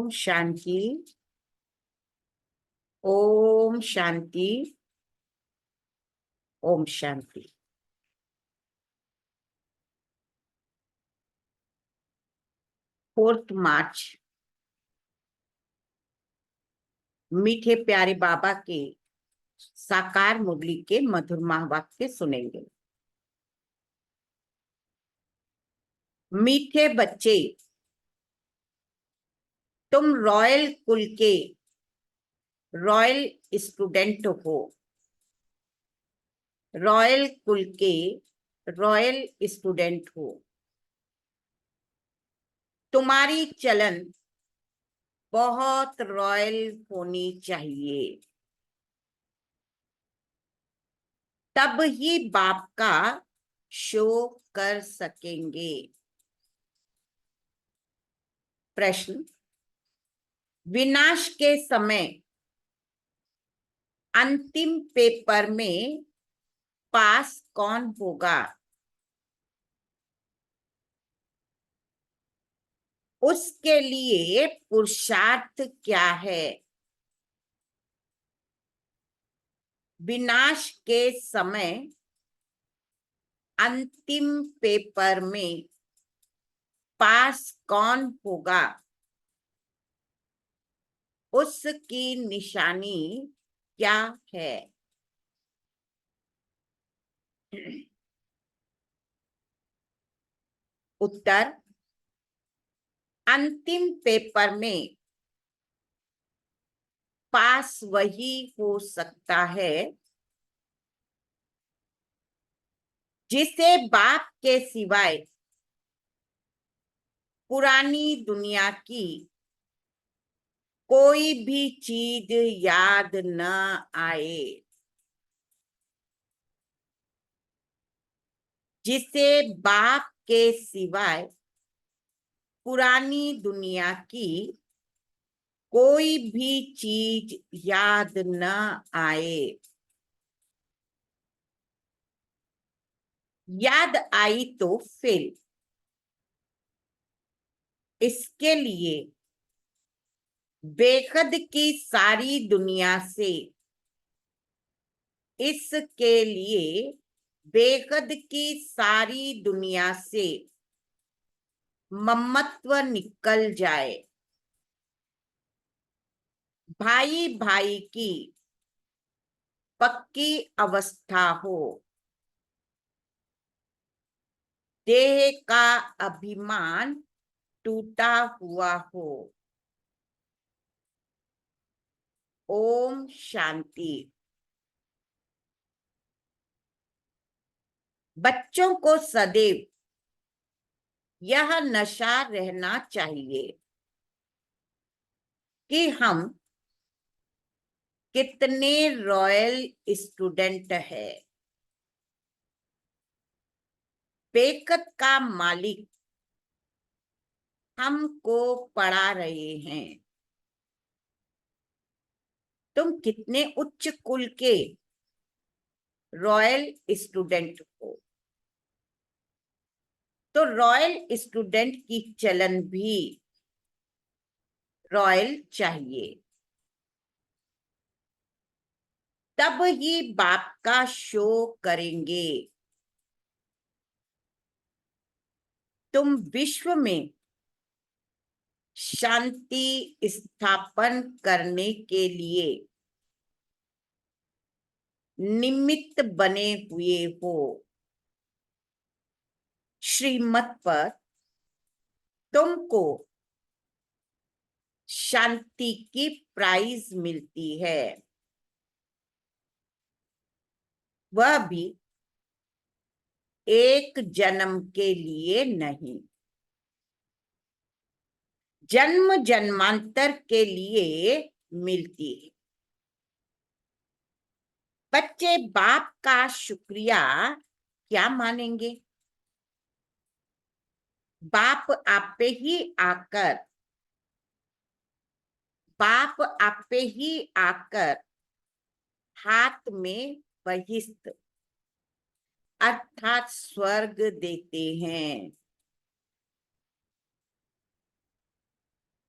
ओम शांति। ओम शांति। ओम शांति। 4 मार्च मीठे प्यारे बाबा के साकार मुरली के मधुर महावाक्य सुनेंगे। मीठे बच्चे, तुम रॉयल कुल के रॉयल स्टूडेंट हो। रॉयल कुल के रॉयल स्टूडेंट हो। तुम्हारी चलन बहुत रॉयल होनी चाहिए, तब ही बाप का शो कर सकेंगे। प्रश्न, विनाश के समय अंतिम पेपर में पास कौन होगा? उसके लिए पुरुषार्थ क्या है? विनाश के समय अंतिम पेपर में पास कौन होगा? उसकी निशानी क्या है? उत्तर, अंतिम पेपर में पास वही हो सकता है जिसे बाप के सिवाय पुरानी दुनिया की कोई भी चीज याद न आए। जिसे बाप के सिवाय पुरानी दुनिया की कोई भी चीज याद न आए। याद आई तो फिर इसके लिए बेखद की सारी दुनिया से, इसके लिए बेखद की सारी दुनिया से ममत्व निकल जाए। भाई भाई की पक्की अवस्था हो। देह का अभिमान टूटा हुआ हो। ओम शांति। बच्चों को सदैव यह नशा रहना चाहिए कि हम कितने रॉयल स्टूडेंट है। बेकत का मालिक हमको पढ़ा रहे हैं। तुम कितने उच्च कुल के रॉयल स्टूडेंट हो। तो रॉयल स्टूडेंट की चलन भी रॉयल चाहिए, तब ही बाप का शो करेंगे। तुम विश्व में शांति स्थापन करने के लिए निमित्त बने हुए हो। श्रीमत पर तुमको शांति की प्राइज मिलती है, वह भी एक जन्म के लिए नहीं, जन्म जन्मांतर के लिए मिलती है। बच्चे बाप का शुक्रिया क्या मानेंगे? बाप आप पे ही आकर हाथ में बहिष्ठ अर्थात स्वर्ग देते हैं।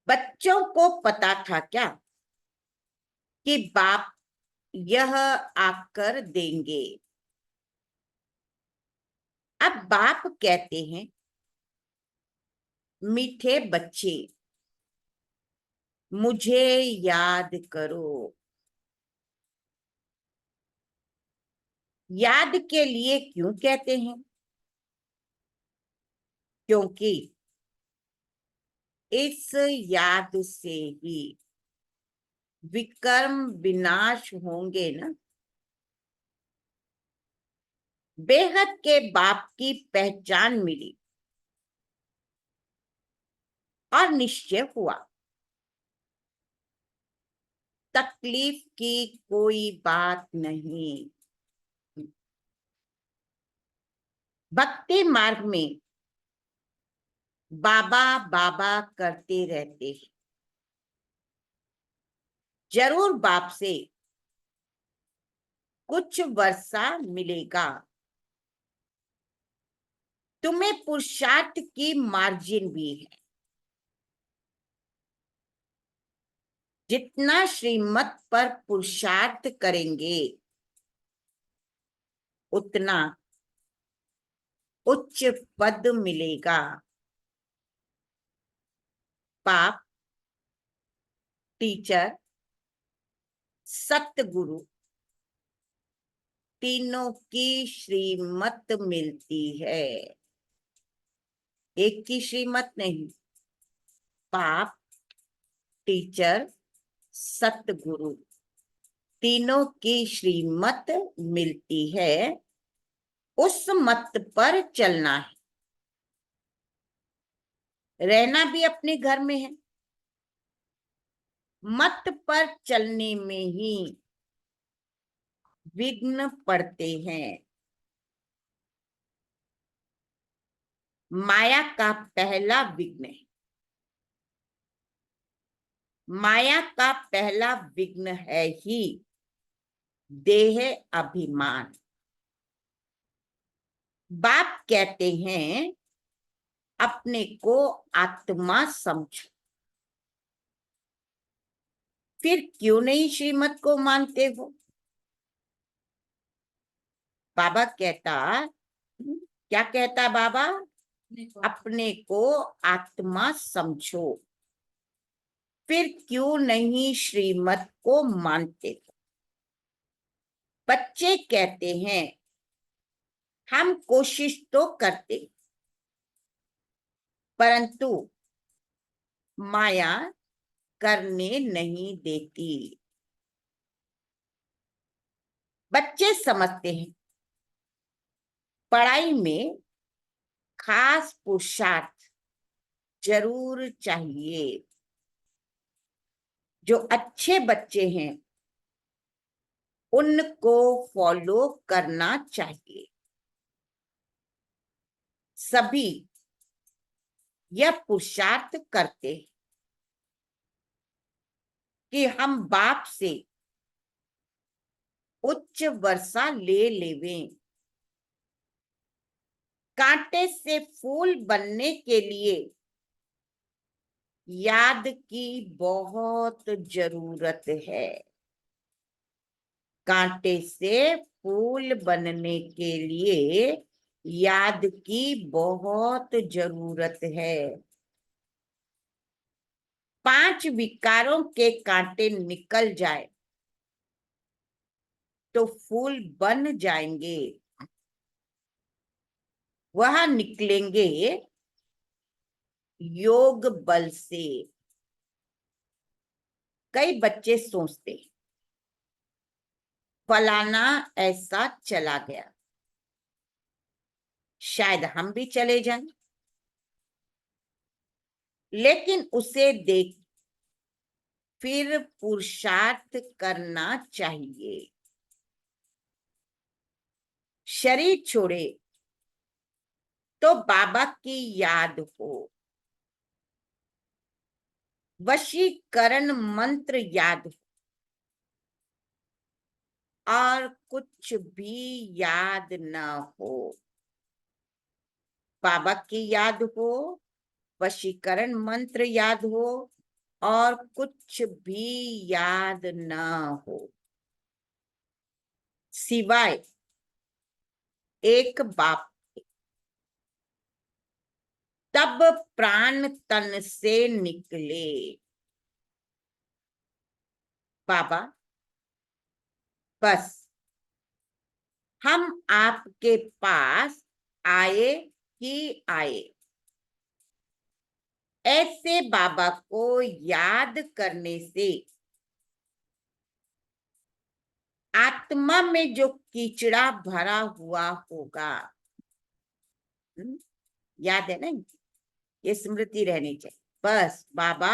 बच्चों को पता था क्या कि बाप यह आकर देंगे। अब बाप कहते हैं, मीठे बच्चे मुझे याद करो। याद के लिए क्यों कहते हैं? क्योंकि इस याद से ही विकर्म विनाश होंगे ना। बेहद के बाप की पहचान मिली और निश्चय हुआ, तकलीफ की कोई बात नहीं। भक्ति मार्ग में बाबा बाबा करते रहते हैं। जरूर बाप से कुछ वर्षा मिलेगा। तुम्हें पुरुषार्थ की मार्जिन भी है। जितना श्रीमत पर पुरुषार्थ करेंगे उतना उच्च पद मिलेगा। बाप, टीचर, सतगुरु तीनों की श्रीमत मिलती है। एक की श्रीमत नहीं। बाप, टीचर, सतगुरु तीनों की श्रीमत मिलती है। उस मत पर चलना है। रहना भी अपने घर में है। मत पर चलने में ही विघ्न पड़ते हैं। माया का पहला विघ्न है। माया का पहला विघ्न है ही देह अभिमान। बाप कहते हैं, अपने को आत्मा समझो। फिर क्यों नहीं श्रीमत को मानते हो? बाबा कहता, क्या कहता बाबा? अपने को आत्मा समझो। फिर क्यों नहीं श्रीमत को मानते हो? बच्चे कहते हैं, हम कोशिश तो करते, परंतु माया करने नहीं देती। बच्चे समझते हैं, पढ़ाई में खास पुरुषार्थ जरूर चाहिए। जो अच्छे बच्चे हैं उनको फॉलो करना चाहिए। सभी यह पुरुषार्थ करते हैं कि हम बाप से उच्च वर्षा ले लेवें। कांटे से फूल बनने के लिए याद की बहुत जरूरत है। कांटे से फूल बनने के लिए याद की बहुत जरूरत है। 5 विकारों के कांटे निकल जाए तो फूल बन जाएंगे। वह निकलेंगे योग बल से। कई बच्चे सोचते, फलाना ऐसा चला गया, शायद हम भी चले जाएं। लेकिन उसे देख फिर पुरुषार्थ करना चाहिए। शरीर छोड़े तो बाबा की याद हो। वशीकरण मंत्र याद हो और कुछ भी याद न हो। बाबा की याद हो, वशीकरण मंत्र याद हो, और कुछ भी याद न हो सिवाय एक बाप, तब प्राण तन से निकले। बाबा, बस हम आपके पास आए ही आए। ऐसे बाबा को याद करने से आत्मा में जो कीचड़ा भरा हुआ होगा, याद है ना, ये स्मृति रहनी चाहिए। बस बाबा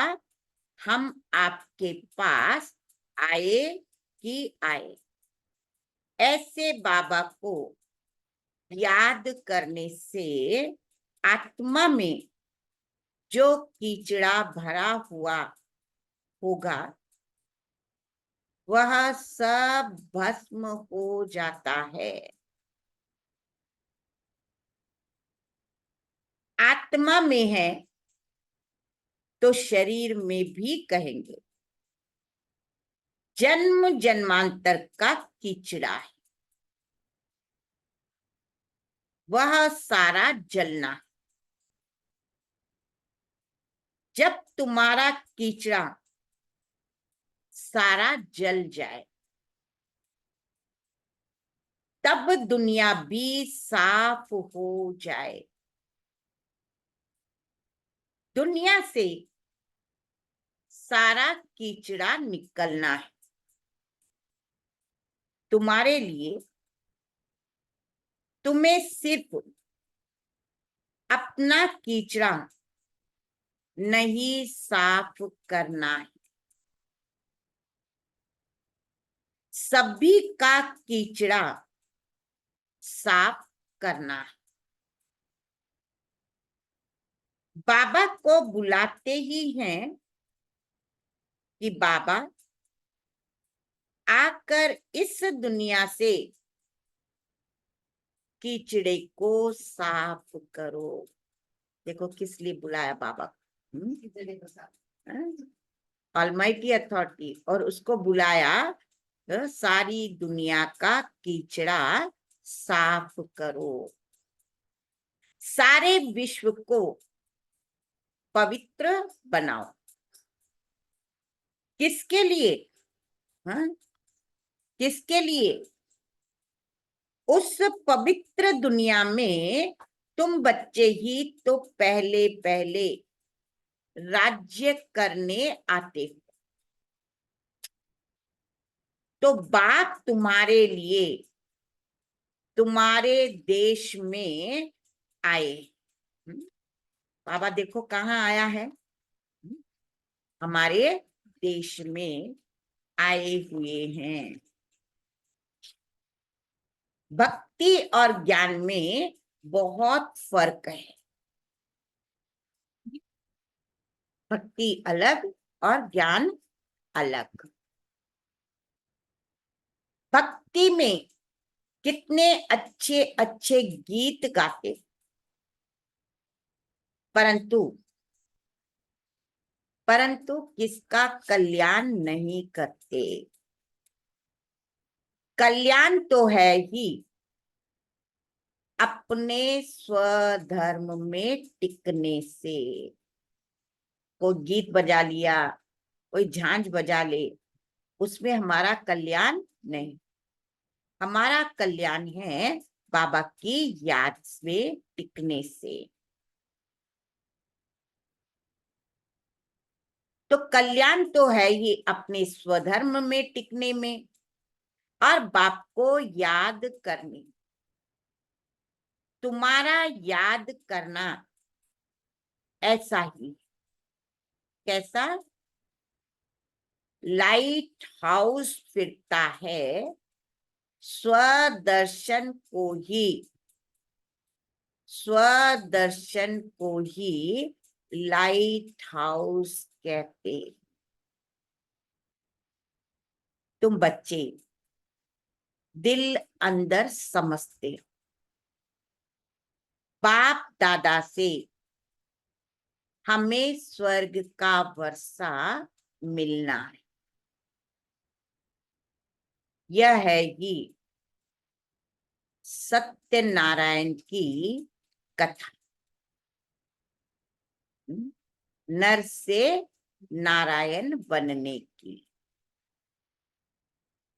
हम आपके पास आए ही आए। ऐसे बाबा को याद करने से आत्मा में जो कीचड़ा भरा हुआ होगा वह सब भस्म हो जाता है। आत्मा में है तो शरीर में भी कहेंगे। जन्म जन्मांतर का कीचड़ा है, वह सारा जलना है। जब तुम्हारा कीचड़ा सारा जल जाए तब दुनिया भी साफ हो जाए। दुनिया से सारा कीचड़ा निकलना है। तुम्हारे लिए तुम्हें सिर्फ अपना कीचड़ा नहीं साफ करना है, सभी का कीचड़ा साफ करना है। बाबा को बुलाते ही हैं कि बाबा आकर इस दुनिया से कीचड़े को साफ करो। देखो किस लिए बुलाया बाबा को, ऑलमाइटी अथॉरिटी, और उसको बुलाया सारी दुनिया का कीचड़ा साफ करो, सारे विश्व को पवित्र बनाओ। किसके लिए? हाँ, किसके लिए? उस पवित्र दुनिया में तुम बच्चे ही तो पहले पहले राज्य करने आते हो। तो बाप तुम्हारे लिए तुम्हारे देश में आए। बाबा देखो कहाँ आया है, हमारे देश में आए हुए हैं। भक्ति और ज्ञान में बहुत फर्क है। भक्ति अलग और ज्ञान अलग। भक्ति में कितने अच्छे अच्छे गीत गाते, परंतु परंतु किसका कल्याण नहीं करते। कल्याण तो है ही अपने स्वधर्म में टिकने से। कोई गीत बजा लिया, कोई झांझ बजा ले, उसमें हमारा कल्याण नहीं। हमारा कल्याण है बाबा की याद में टिकने से। तो कल्याण तो है ही अपने स्वधर्म में टिकने में और बाप को याद करने। तुम्हारा याद करना ऐसा ही, कैसा? लाइट हाउस फिरता है स्वदर्शन को ही, स्वदर्शन को ही लाइट हाउस कहते। तुम बच्चे दिल अंदर समझते हो, बाप दादा से हमें स्वर्ग का वर्षा मिलना है। यह है ही सत्यनारायण की कथा। नर से नारायण बनने की।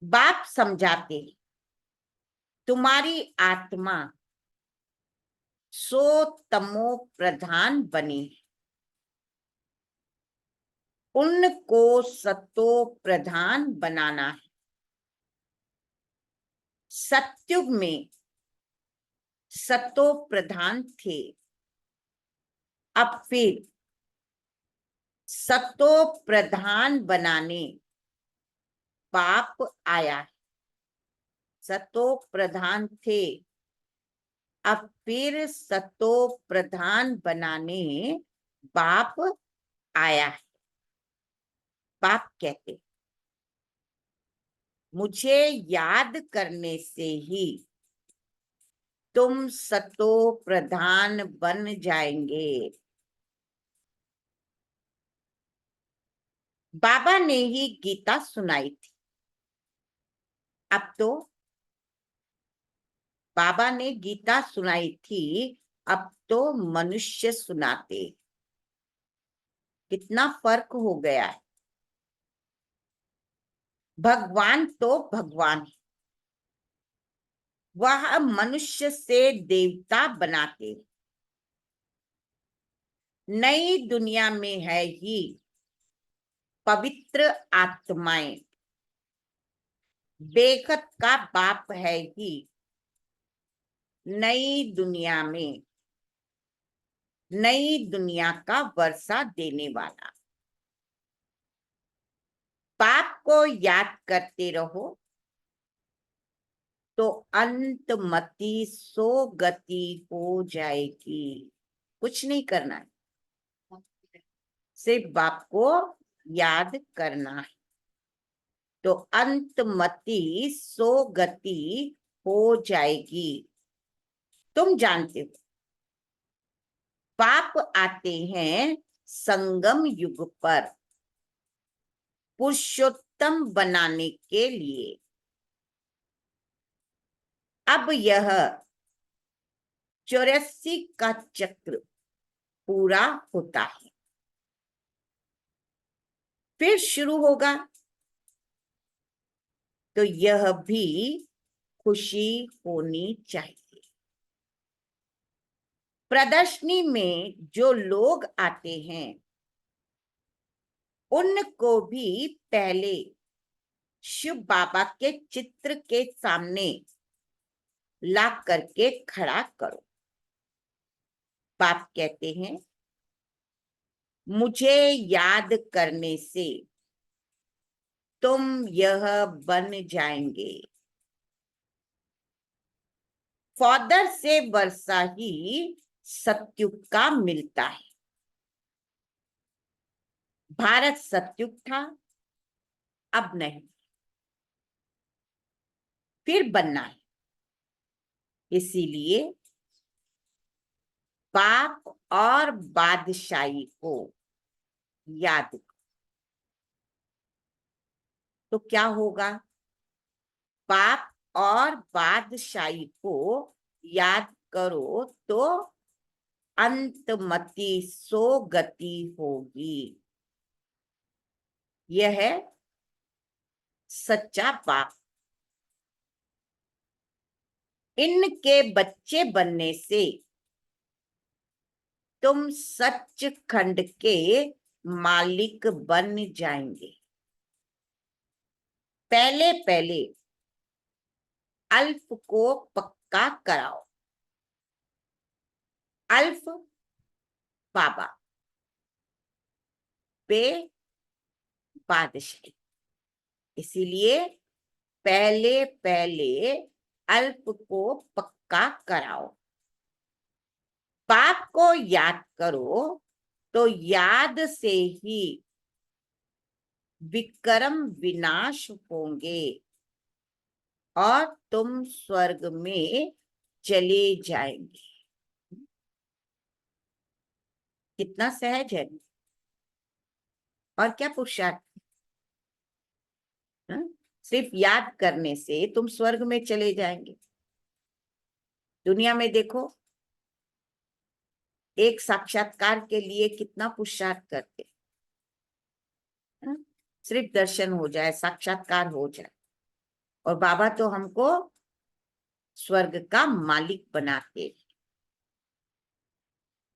बाप समझाते हैं, तुम्हारी आत्मा सो तमो प्रधान बनी है, उनको सतो प्रधान बनाना है। सतयुग में सतो प्रधान थे, अब फिर सतो प्रधान बनाने बाप आया है। सतो प्रधान थे, अब फिर सतो प्रधान बनाने बाप आया है। बाप कहते, मुझे याद करने से ही तुम सतो प्रधान बन जाएंगे। बाबा ने ही गीता सुनाई थी, अब तो बाबा ने गीता सुनाई थी, अब तो मनुष्य सुनाते। कितना फर्क हो गया है। भगवान तो भगवान है, वह मनुष्य से देवता बनाते। नई दुनिया में है ही पवित्र आत्माएं, बेखत का बाप है ही नई दुनिया में, नई दुनिया का वर्षा देने वाला। बाप को याद करते रहो तो अंतमति सो गति हो जाएगी। कुछ नहीं करना है, सिर्फ बाप को याद करना है तो अंतमति सो गति हो जाएगी। तुम जानते हो, बाप आते हैं संगम युग पर पुरुषोत्तम बनाने के लिए। अब यह 84 का चक्र पूरा होता है, फिर शुरू होगा। तो यह भी खुशी होनी चाहिए। प्रदर्शनी में जो लोग आते हैं उनको भी पहले शिव बाबा के चित्र के सामने ला करके खड़ा करो। बाप कहते हैं, मुझे याद करने से तुम यह बन जाएंगे। फादर से वर्षा ही सतयुग का मिलता है। भारत सतयुग था, अब नहीं, फिर बनना है। इसीलिए बाप और बादशाही को याद करो। तो क्या होगा? बाप और बादशाही को याद करो तो अंतमति सो गति होगी। यह है सच्चा बाप। इनके बच्चे बनने से तुम सचखंड के मालिक बन जाएंगे। पहले पहले अल्फ को पक्का कराओ। अल्फ बाबा, बे बादशाही। इसीलिए पहले पहले अल्प को पक्का कराओ। बाप को याद करो तो याद से ही विक्रम विनाश होंगे और तुम स्वर्ग में चले जाएंगे। कितना सहज है। और क्या पुरुषार्थ, हाँ? सिर्फ याद करने से तुम स्वर्ग में चले जाएंगे। दुनिया में देखो, एक साक्षात्कार के लिए कितना पुरुषार्थ करते, हाँ? सिर्फ दर्शन हो जाए, साक्षात्कार हो जाए, और बाबा तो हमको स्वर्ग का मालिक बनाते।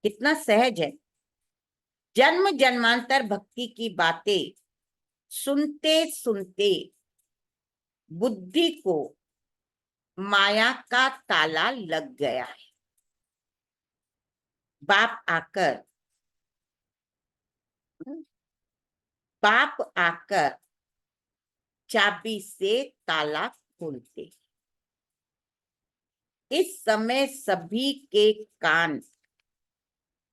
कितना सहज है। जन्म जन्मांतर भक्ति की बातें सुनते सुनते बुद्धि को माया का ताला लग गया है। बाप आकर बाप आकर चाबी से ताला खोलते। इस समय सभी के कान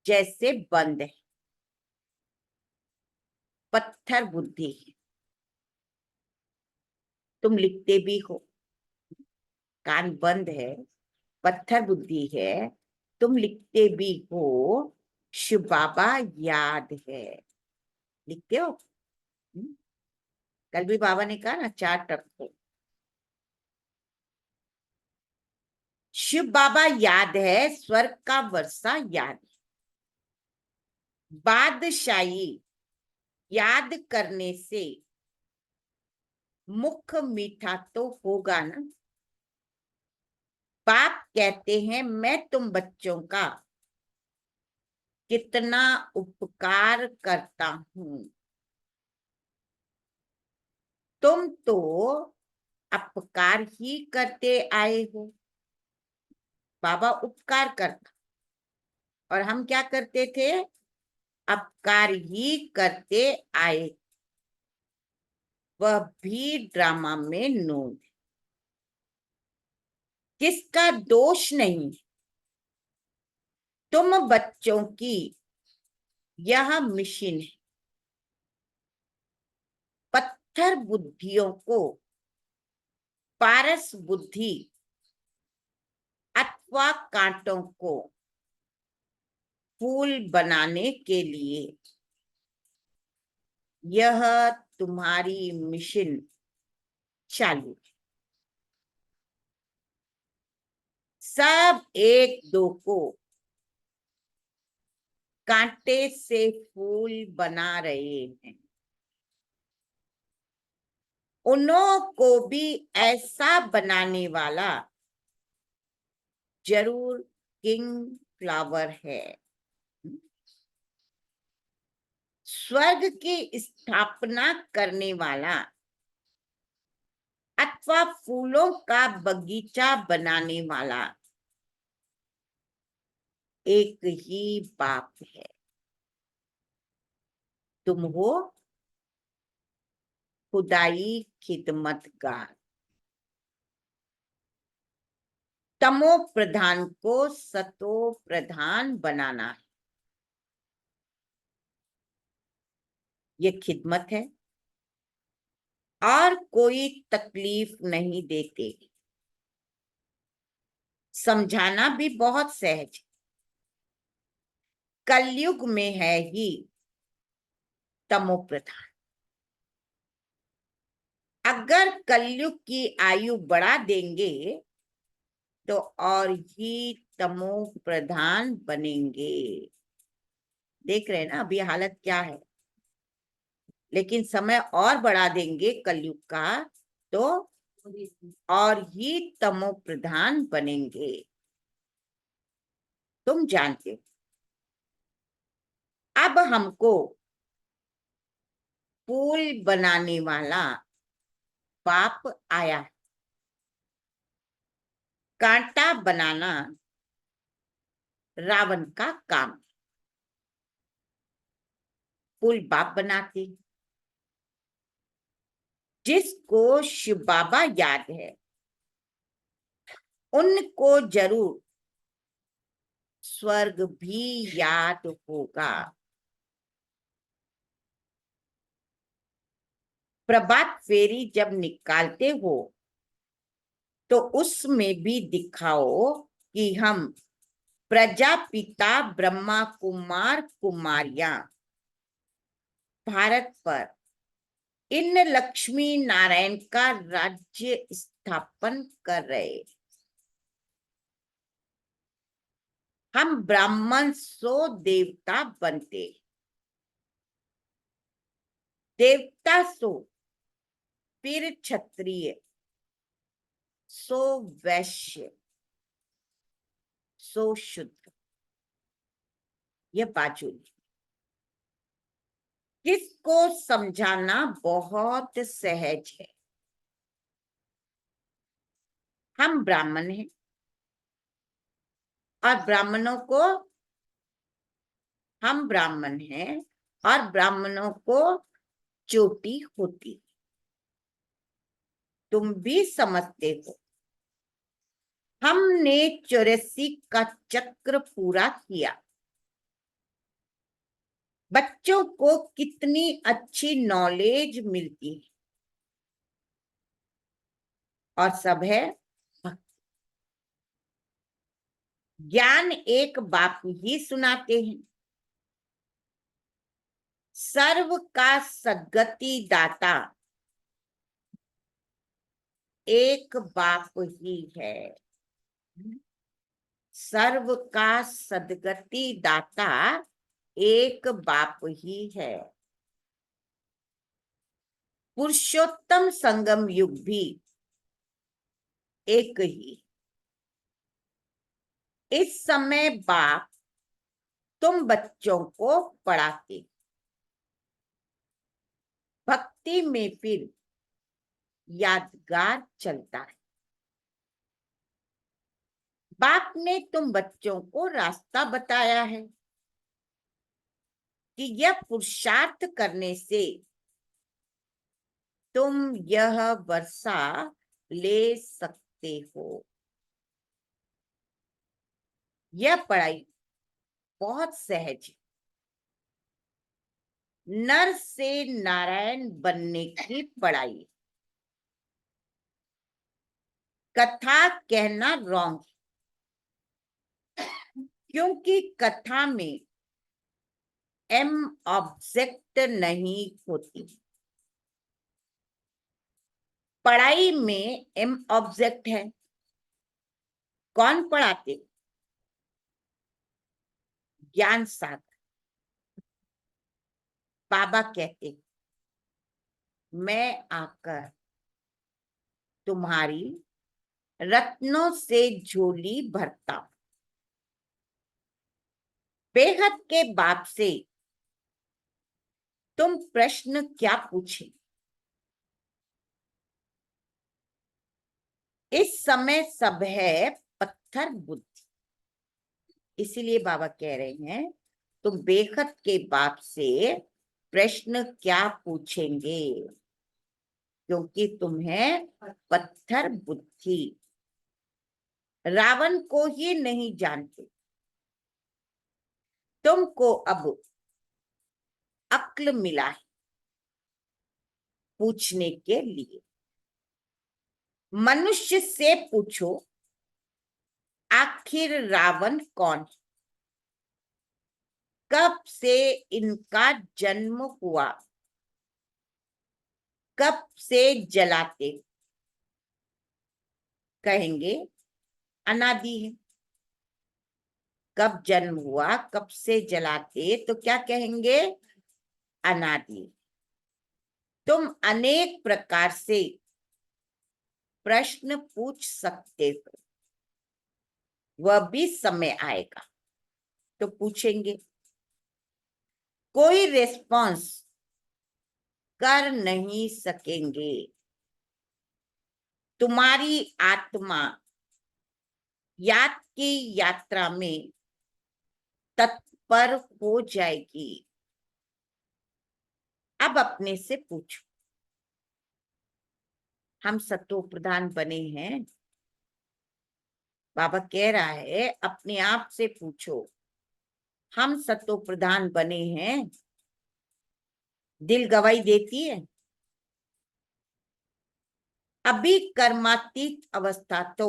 जैसे बंद है। पत्थर बुद्धि है। तुम लिखते भी हो, कान बंद है, पत्थर बुद्धि है, तुम लिखते भी हो, शिव बाबा याद है। लिखते हो। हम्म? कल भी बाबा ने कहा ना, चार्ट रखो। शिव बाबा याद है, स्वर्ग का वर्षा याद है। बादशाही याद करने से मुख मीठा तो होगा ना। बाप कहते हैं, मैं तुम बच्चों का कितना उपकार करता हूं। तुम तो अपकार ही करते आए हो। बाबा उपकार करता, और हम क्या करते थे? अपकार ही करते आए। वह भी ड्रामा में नून। किसका दोष नहीं। तुम बच्चों की यह मिशन है। पत्थर बुद्धियों को पारस बुद्धि अथवा कांटों को फूल बनाने के लिए। यह तुम्हारी मिशन चालू है। सब एक दो को कांटे से फूल बना रहे हैं। उन्हों को भी ऐसा बनाने वाला जरूर किंग फ्लावर है। स्वर्ग की स्थापना करने वाला अथवा फूलों का बगीचा बनाने वाला एक ही बाप है। तुम हो खुदाई खिदमतगार। तमो प्रधान को सतो प्रधान बनाना है। ये खिदमत है, और कोई तकलीफ नहीं देते। समझाना भी बहुत सहज। कलयुग में है ही तमो प्रधान। अगर कलयुग की आयु बढ़ा देंगे तो और ही तमो प्रधान बनेंगे। देख रहे हैं ना अभी हालत क्या है। लेकिन समय और बढ़ा देंगे कलयुग का तो और ही तमो प्रधान बनेंगे। तुम जानते हो। अब हमको पुल बनाने वाला बाप आया। कांटा बनाना रावण का काम। पुल बाप बनाते। जिसको शिव बाबा याद है उनको जरूर स्वर्ग भी याद होगा। प्रभात फेरी जब निकालते हो तो उसमें भी दिखाओ कि हम प्रजापिता ब्रह्मा कुमार कुमारियां भारत पर इन लक्ष्मी नारायण का राज्य स्थापन कर रहे। हम ब्राह्मण सो देवता बनते, देवता सो फिर क्षत्रिय सो वैश्य सो शुद्ध। यह बाजुली किसको समझाना बहुत सहज है। हम ब्राह्मण हैं और ब्राह्मणों को हम ब्राह्मण हैं और ब्राह्मणों को चोटी होती, तुम भी समझते हो। हमने 84 का चक्र पूरा किया। बच्चों को कितनी अच्छी नॉलेज मिलती है और सब है ज्ञान एक बाप ही सुनाते हैं। सर्व का सद्गति दाता एक बाप ही है। सर्व का सद्गति दाता एक बाप ही है। पुरुषोत्तम संगम युग भी एक ही। इस समय बाप तुम बच्चों को पढ़ाते, भक्ति में फिर यादगार चलता है। बाप ने तुम बच्चों को रास्ता बताया है कि यह पुरुषार्थ करने से तुम यह वर्षा ले सकते हो। यह पढ़ाई बहुत सहज है। नर से नारायण बनने की पढ़ाई। कथा कहना रॉन्ग, क्योंकि कथा में एम ऑब्जेक्ट नहीं होती। पढ़ाई में एम ऑब्जेक्ट है। कौन पढ़ाते? ज्ञान सागर बाबा कहते, मैं आकर तुम्हारी रत्नों से झोली भरता हूं। बेहद के बाप से तुम प्रश्न क्या पूछे? इस समय सब है पत्थर बुद्धि। इसीलिए बाबा कह रहे हैं तुम बेहद के बाप से प्रश्न क्या पूछेंगे, क्योंकि तुम्हें पत्थर बुद्धि। रावण को ही नहीं जानते, तुमको अब अक्ल मिला है पूछने के लिए। मनुष्य से पूछो आखिर रावण कौन है, कब से इनका जन्म हुआ, कब से जलाते? कहेंगे अनादि है। कब जन्म हुआ, कब से जलाते, तो क्या कहेंगे? अनादि। तुम अनेक प्रकार से प्रश्न पूछ सकते हो, वह भी समय आएगा तो पूछेंगे। कोई रेस्पॉन्स कर नहीं सकेंगे। तुम्हारी आत्मा याद की यात्रा में तत्पर हो जाएगी। अब अपने से पूछो, हम सतो प्रधान बने हैं? बाबा कह रहा है अपने आप से पूछो, हम सतो प्रधान बने हैं? दिल गवाही देती है। अभी कर्मातीत अवस्था तो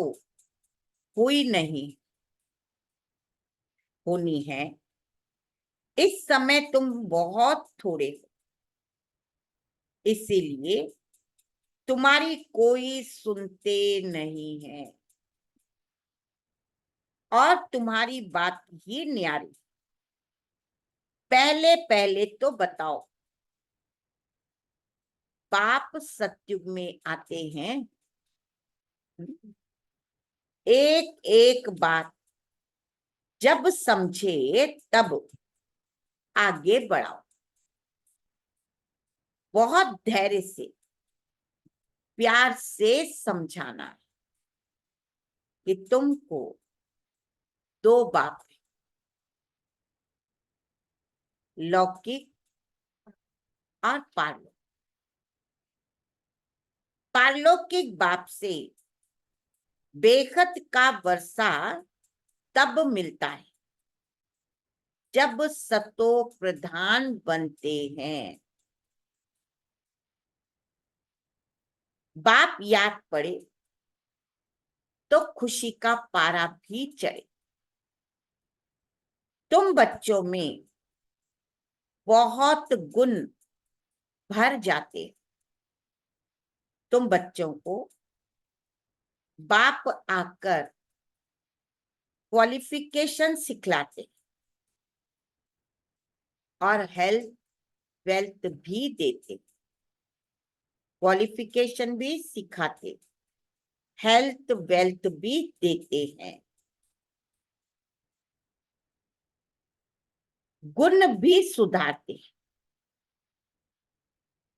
हुई नहीं, होनी है। इस समय तुम बहुत थोड़े हो, इसीलिए तुम्हारी कोई सुनते नहीं है और तुम्हारी बात ही न्यारी। पहले पहले तो बताओ, बाप सतयुग में आते हैं, एक एक बात जब समझे तब आगे बढ़ाओ। बहुत धैर्य से प्यार से समझाना है कि तुमको दो बाप हैं, लौकिक और पारलौकिक। पारलौकिक बाप से बेखत का वर्षा तब मिलता है जब सतो प्रधान बनते हैं। बाप याद पड़े तो खुशी का पारा भी चढ़े। तुम बच्चों में बहुत गुण भर जाते। तुम बच्चों को बाप आकर क्वालिफिकेशन सिखलाते और हेल्थ वेल्थ भी देते। क्वालिफिकेशन भी सिखाते, हेल्थ वेल्थ भी देते हैं, गुण भी सुधारते,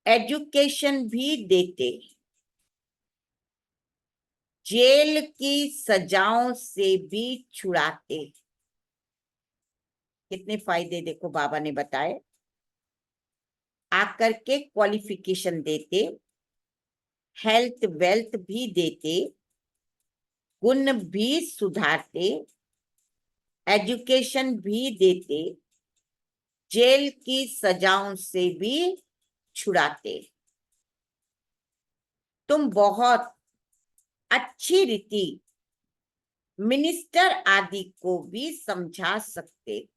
एजुकेशन भी देते, जेल की सजाओं से भी छुड़ाते। कितने फायदे देखो बाबा ने बताए। आकर के क्वालिफिकेशन देते, हेल्थ वेल्थ भी देते, गुण भी सुधारते, एजुकेशन भी देते, जेल की सजाओं से भी छुड़ाते। तुम बहुत अच्छी रीति मिनिस्टर आदि को भी समझा सकते।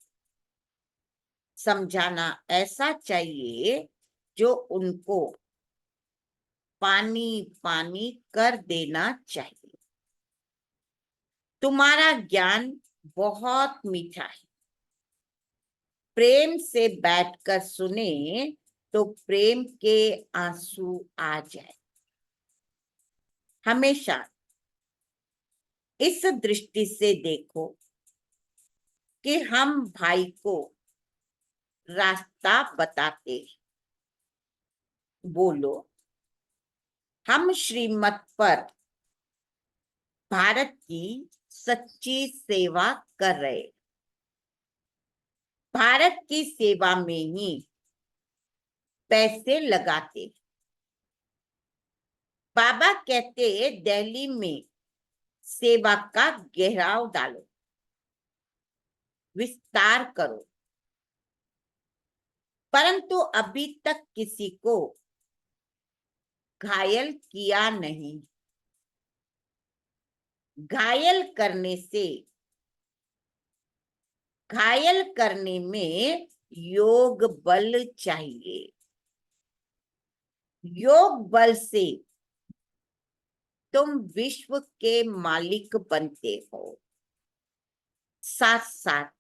समझाना ऐसा चाहिए जो उनको पानी पानी कर देना चाहिए। तुम्हारा ज्ञान बहुत मीठा है। प्रेम से बैठकर सुने तो प्रेम के आंसू आ जाए। हमेशा इस दृष्टि से देखो कि हम भाई को रास्ता बताते। बोलो, हम श्रीमत पर भारत की सच्ची सेवा कर रहे। भारत की सेवा में ही पैसे लगाते। बाबा कहते दिल्ली में सेवा का गहराव डालो, विस्तार करो, परंतु अभी तक किसी को घायल किया नहीं। घायल करने से, घायल करने में योग बल चाहिए। योग बल से तुम विश्व के मालिक बनते हो। साथ साथ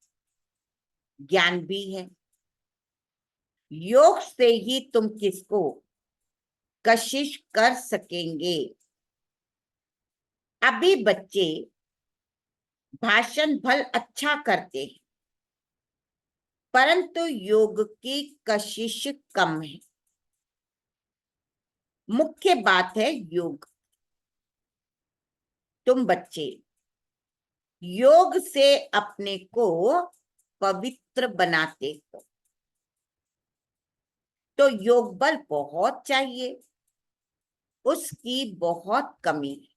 ज्ञान भी है। योग से ही तुम किसको कशिश कर सकेंगे। अभी बच्चे भाषण भल अच्छा करते हैं, परंतु योग की कशिश कम है। मुख्य बात है योग। तुम बच्चे योग से अपने को पवित्र बनाते हो, तो योग बल बहुत चाहिए, उसकी बहुत कमी है।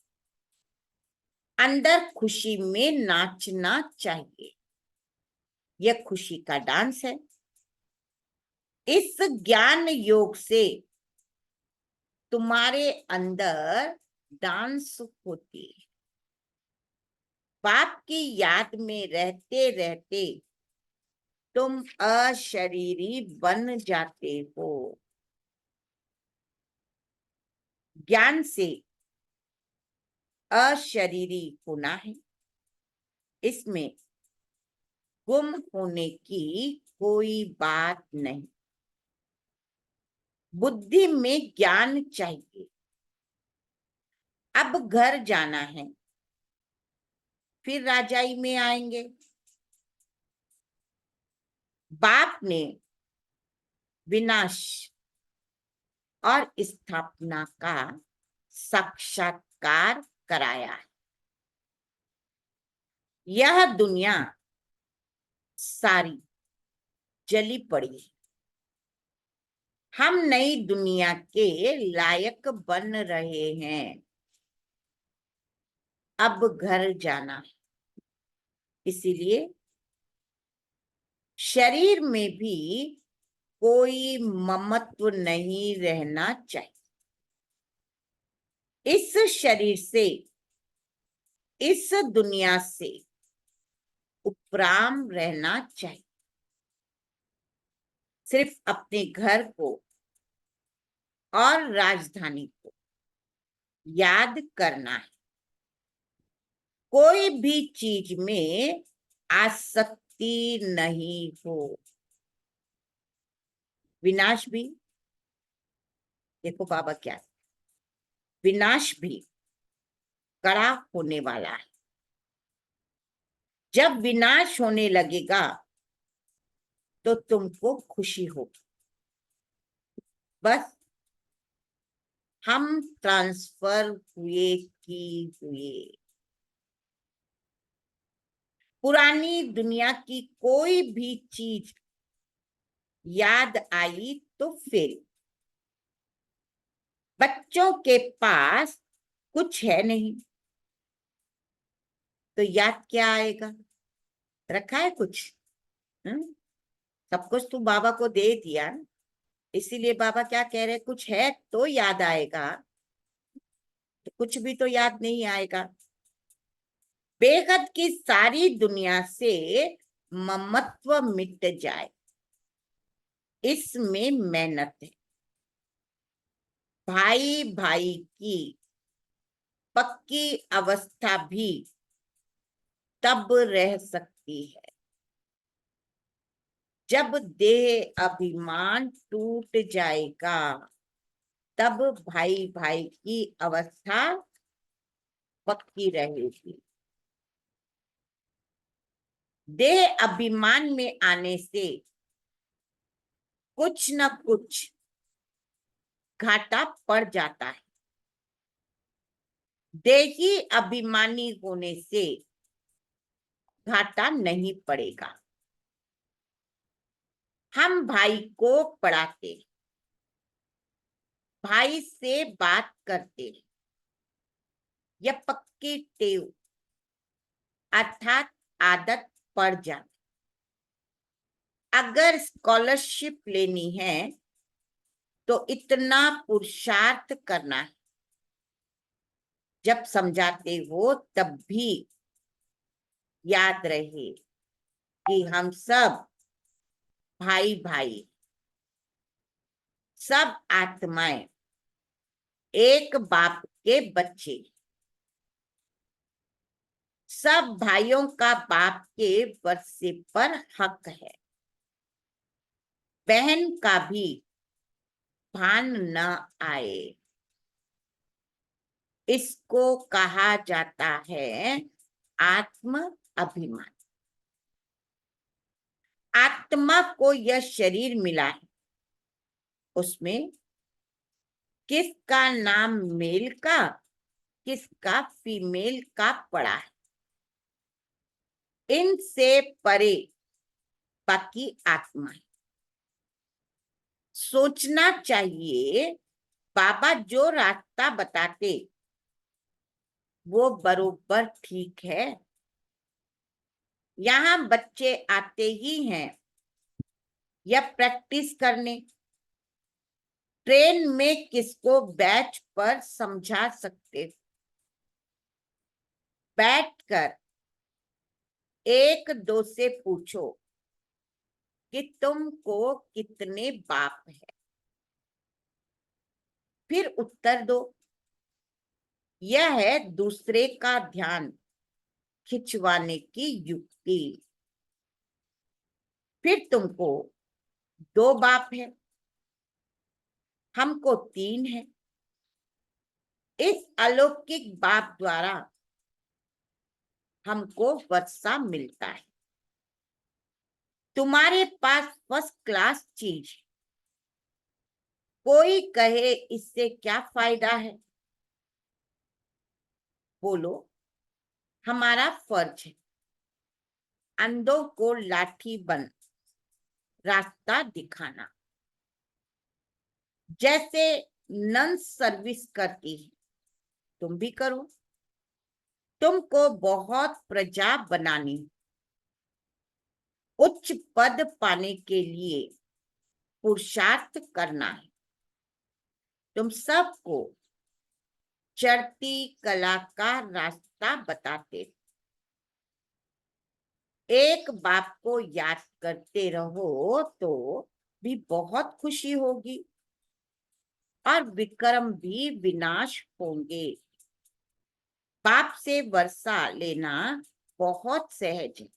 अंदर खुशी में नाचना चाहिए। यह खुशी का डांस है। इस ज्ञान योग से तुम्हारे अंदर डांस होती है। बाप की याद में रहते रहते तुम अशरीरी बन जाते हो। ज्ञान से अशरीरी होना है, इसमें गुम होने की कोई बात नहीं। बुद्धि में ज्ञान चाहिए। अब घर जाना है, फिर राजाई में आएंगे। बाप ने विनाश और स्थापना का साक्षात्कार कराया है। यह दुनिया सारी जली पड़ी है। हम नई दुनिया के लायक बन रहे हैं। अब घर जाना है, इसीलिए शरीर में भी कोई ममत्व नहीं रहना चाहिए। इस शरीर से, इस दुनिया से उपराम रहना चाहिए। सिर्फ अपने घर को और राजधानी को याद करना है। कोई भी चीज में आसक्ति नहीं हो। विनाश भी, देखो बाबा क्या, विनाश भी कड़ा होने वाला है। जब विनाश होने लगेगा तो तुमको खुशी होगी। बस हम ट्रांसफर हुए कि हुए। पुरानी दुनिया की कोई भी चीज याद आई तो फिर बच्चों के पास कुछ है नहीं तो याद क्या आएगा? रखा है कुछ? सब कुछ तू बाबा को दे दिया, इसीलिए बाबा क्या कह रहे, कुछ है तो याद आएगा। तो कुछ भी तो याद नहीं आएगा। बेहद की सारी दुनिया से ममत्व मिट जाए, इसमें मेहनत है। भाई भाई की पक्की अवस्था भी तब रह सकती है जब देह अभिमान टूट जाएगा। तब भाई भाई की अवस्था पक्की रहेगी। देह अभिमान में आने से कुछ न कुछ घाटा पड़ जाता है। देही अभिमानी होने से घाटा नहीं पड़ेगा। हम भाई को पढ़ाते, भाई से बात करते, यह पक्की टेव अर्थात आदत पड़ जाती। अगर स्कॉलरशिप लेनी है तो इतना पुरुषार्थ करना है। जब समझाते हो तब भी याद रहे कि हम सब भाई भाई, सब आत्माएं एक बाप के बच्चे। सब भाइयों का बाप के वर्षे पर हक है। बहन का भी भान न आए, इसको कहा जाता है आत्म अभिमान। आत्मा को यह शरीर मिला है, उसमें किसका नाम मेल का, किसका फीमेल का पड़ा है। इनसे परे बाकी आत्मा है। सोचना चाहिए बाबा जो रास्ता बताते वो बरोबर ठीक है। यहाँ बच्चे आते ही हैं या प्रैक्टिस करने। ट्रेन में किसको बैच पर समझा सकते, बैठकर एक दो से पूछो कि तुमको कितने बाप है, फिर उत्तर दो। यह है दूसरे का ध्यान खिंचवाने की युक्ति। फिर तुमको दो बाप है, हमको तीन है। इस अलौकिक बाप द्वारा हमको वर्षा मिलता है। तुम्हारे पास फर्स्ट क्लास चीज है, कोई कहे इससे क्या फायदा है? बोलो, हमारा फर्ज है अंधों को लाठी बन रास्ता दिखाना। जैसे नन सर्विस करती है, तुम भी करो। तुमको बहुत प्रजा बनानी, उच्च पद पाने के लिए पुरुषार्थ करना है। तुम सबको चढ़ती कला का रास्ता बताते। एक बाप को याद करते रहो तो भी बहुत खुशी होगी और विक्रम भी विनाश होंगे। बाप से वर्षा लेना बहुत सहज है,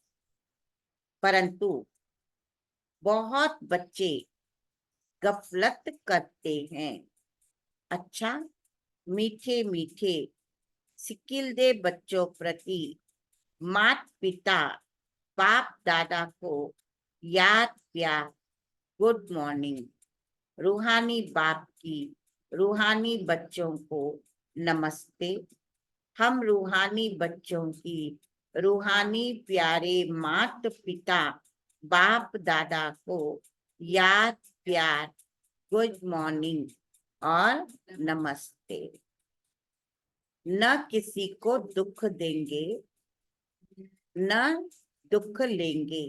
परंतु बहुत बच्चे गफलत करते हैं। अच्छा, मीठे मीठे सिकिलदे बच्चों प्रति माता पिता बाप दादा को याद प्यार, गुड मॉर्निंग। रूहानी बाप की रूहानी बच्चों को नमस्ते। हम रूहानी बच्चों की रूहानी प्यारे माता पिता बाप दादा को याद प्यार, गुड मॉर्निंग और नमस्ते। न किसी को दुख देंगे, न दुख लेंगे।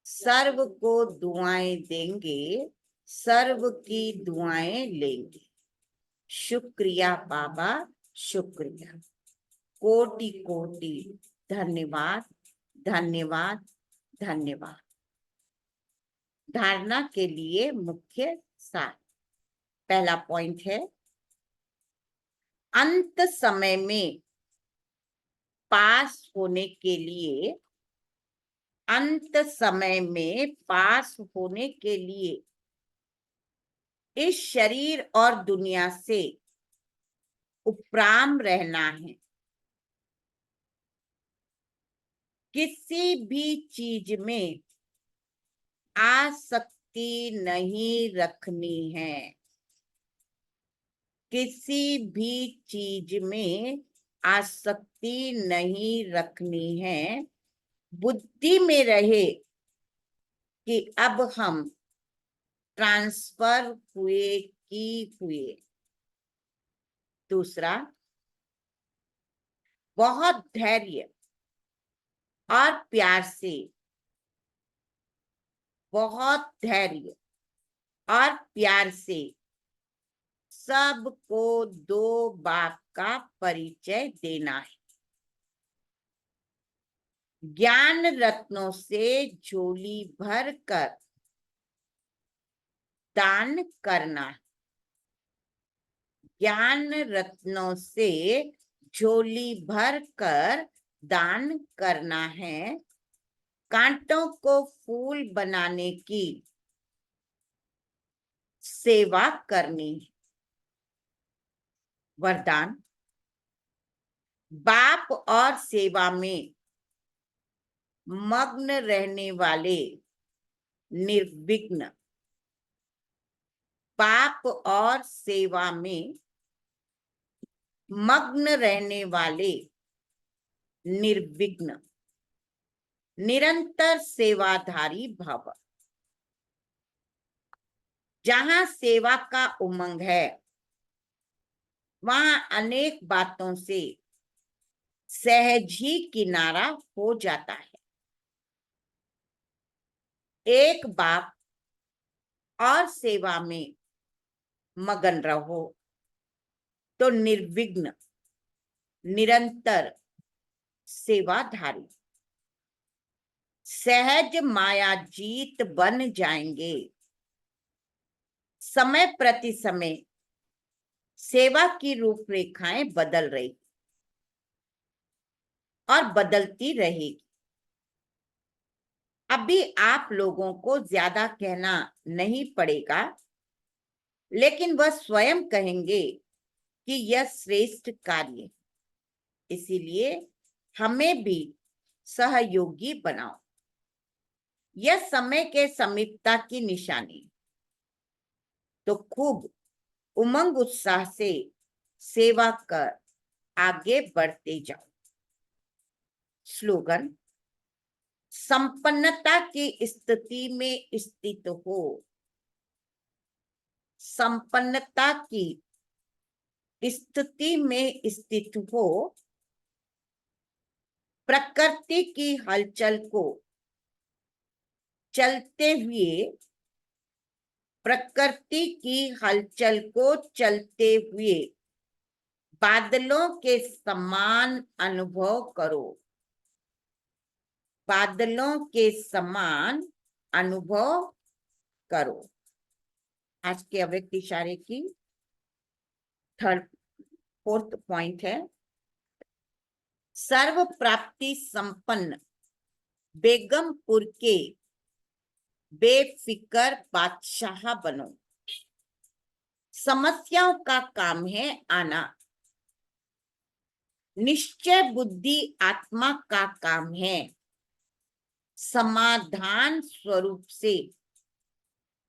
सर्व को दुआएं देंगे, सर्व की दुआएं लेंगे। शुक्रिया बाबा, शुक्रिया। कोटि कोटि धन्यवाद, धन्यवाद, धन्यवाद। धारणा के लिए मुख्य सार। पहला पॉइंट है, अंत समय में पास होने के लिए, अंत समय में पास होने के लिए इस शरीर और दुनिया से उपराम रहना है। किसी भी चीज में आसक्ति नहीं रखनी है। किसी भी चीज में आसक्ति नहीं रखनी है। बुद्धि में रहे कि अब हम ट्रांसफर हुए की हुए। दूसरा, बहुत धैर्य और प्यार से, बहुत धैर्य और प्यार से सबको दो बाप का परिचय देना है। ज्ञान रत्नों से झोली भर कर दान करना है। ज्ञान रत्नों से झोली भर कर दान करना है। कांटों को फूल बनाने की सेवा करनी है। वरदान, बाप और सेवा में मग्न रहने वाले निर्विघ्न, बाप और सेवा में मग्न रहने वाले निर्विघ्न, निरंतर सेवाधारी भव। जहां सेवा का उमंग है, वहां अनेक बातों से सहज ही किनारा हो जाता है। एक बाप और सेवा में मगन रहो तो निर्विघ्न, निरंतर सेवाधारी। सहज माया जीत बन जाएंगे। समय प्रति समय सेवा की रूपरेखाएं बदल रही और बदलती रहेगी। अभी आप लोगों को ज्यादा कहना नहीं पड़ेगा, लेकिन वह स्वयं कहेंगे कि यह श्रेष्ठ कार्य है। इसीलिए हमें भी सहयोगी बनाओ। यह समय के समीपता की निशानी। तो खूब उमंग उत्साह से सेवा कर आगे बढ़ते जाओ। स्लोगन, संपन्नता की स्थिति में स्थित हो। संपन्नता की स्थिति में स्थित हो। प्रकृति की हलचल को चलते हुए, प्रकृति की हलचल को चलते हुए बादलों के समान अनुभव करो। बादलों के समान अनुभव करो। आज के अव्यक्त इशारे की फोर्थ पॉइंट है, सर्व प्राप्ति संपन्न बेगमपुर के बेफिकर बादशाह बनो। समस्याओं का काम है आना, निश्चय बुद्धि आत्मा का काम है समाधान स्वरूप से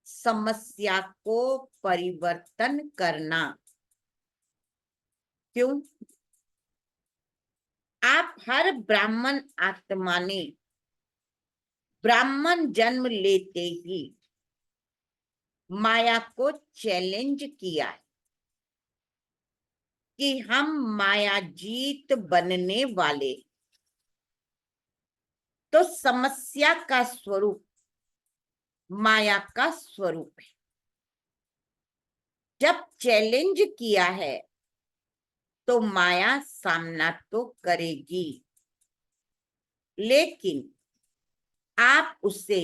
समस्या को परिवर्तन करना। क्यों? आप हर ब्राह्मण आत्मा ने ब्राह्मण जन्म लेते ही माया को चैलेंज किया है कि हम माया जीत बनने वाले। तो समस्या का स्वरूप माया का स्वरूप है। जब चैलेंज किया है तो माया सामना तो करेगी, लेकिन आप उसे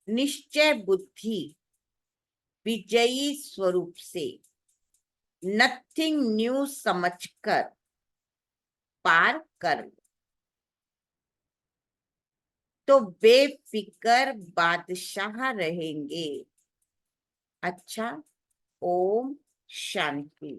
निश्चय बुद्धि विजयी स्वरूप से नथिंग न्यू समझकर पार कर लो। तो बेफिकर बादशाह रहेंगे। अच्छा, ओम शांति।